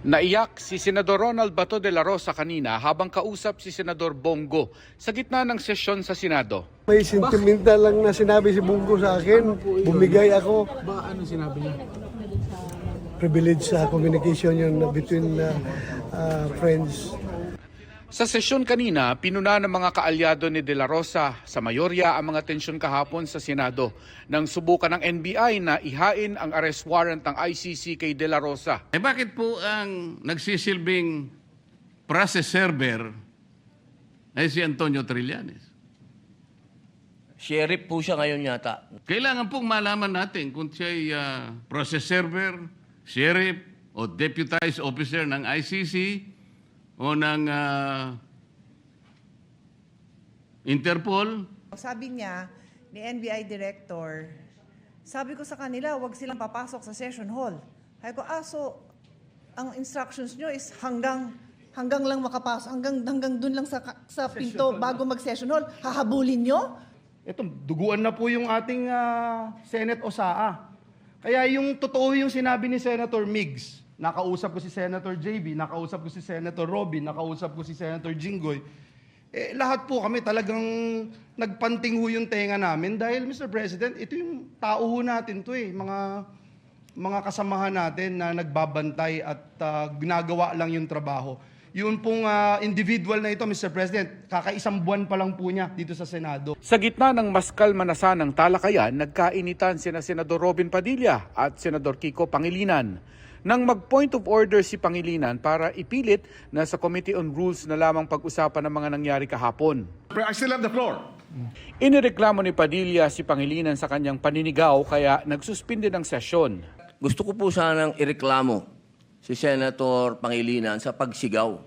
Naiyak si Senador Ronald Bato de la Rosa kanina habang kausap si Senador Bongo sa gitna ng sesyon sa Senado. May sentimental lang na sinabi si Bongo sa akin. Bumigay ako. Ano sinabi niya? Privilege sa communication yun between friends. Sa sesyon kanina, pinuna ng mga kaalyado ni De La Rosa sa mayorya ang mga tensyon kahapon sa Senado nang subukan ng NBI na ihain ang arrest warrant ng ICC kay De La Rosa. Bakit po ang nagsisilbing process server ay si Antonio Trillanes? Sheriff po siya ngayon yata. Kailangan pong malaman natin kung siya ay process server, sheriff o deputized officer ng ICC o ng Interpol. Sabi niya ni NBI Director, sabi ko sa kanila, wag silang papasok sa session hall. Sabi ko, so ang instructions nyo is hanggang lang makapasok, hanggang dun lang sa pinto bago mag-session hall. Hahabulin nyo? Ito, duguan na po yung ating Senate OSAA. Kaya yung totoo yung sinabi ni Senator Migs, nakausap ko si Senator JB, nakausap ko si Senator Robin, nakausap ko si Senator Jinggoy. Lahat po kami talagang nagpanting ho yung tenga namin dahil, Mr. President, ito yung tao ho natin to mga kasamahan natin na nagbabantay at ginagawa lang yung trabaho. Yun pong individual na ito, Mr. President, kakaisang buwan pa lang po niya dito sa Senado. Sa gitna ng mas kalma na sanang talakayan, nagkainitan sina Senador Robin Padilla at Senador Kiko Pangilinan. Nang mag-point of order si Pangilinan para ipilit na sa Committee on Rules na lamang pag-usapan ng mga nangyari kahapon. I still have the floor. Inireklamo ni Padilla si Pangilinan sa kanyang paninigaw kaya nagsuspinde ng sesyon. Gusto ko po sanang ireklamo si Senator Pangilinan sa pagsigaw.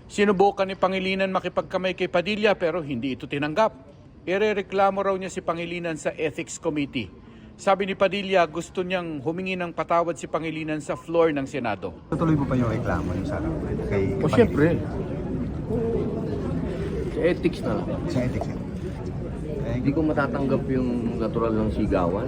Sinubukan ni Pangilinan makipagkamay kay Padilla pero hindi ito tinanggap. Irereklamo raw niya si Pangilinan sa Ethics Committee. Sabi ni Padilla, gusto niyang humingi ng patawad si Pangilinan sa floor ng Senado. Tutuloy mo pa yung reklamo niyo sa kay Siyempre. Sa ethics na lang. Sa ethics. Hindi ko matatanggap yung natural ng sigawan.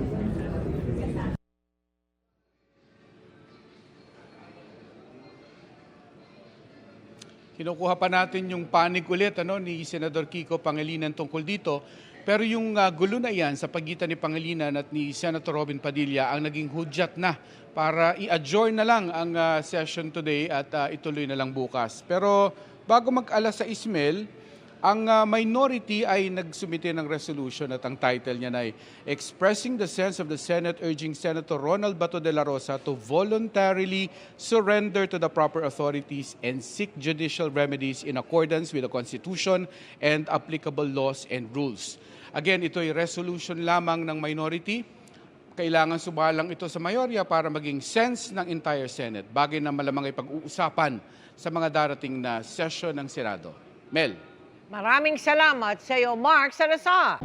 Kinukuha pa natin yung panig ulit ni Senador Kiko Pangilinan tungkol dito. Pero yung gulo na yan sa pagitan ni Pangilinan at ni Senator Robin Padilla ang naging hudyat na para i-adjourn na lang ang session today at ituloy na lang bukas. Pero bago mag-alas 6, Mel, ang minority ay nagsumite ng resolution at ang title niya ay Expressing the Sense of the Senate Urging Senator Ronald Bato de la Rosa to voluntarily surrender to the proper authorities and seek judicial remedies in accordance with the Constitution and applicable laws and rules. Again, ito ay resolution lamang ng minority. Kailangan subalang ito sa mayorya para maging sense ng entire Senate. Bagay na malamang ay pag-uusapan sa mga darating na session ng Senado. Mel. Maraming salamat sa iyo, Mark Salazar.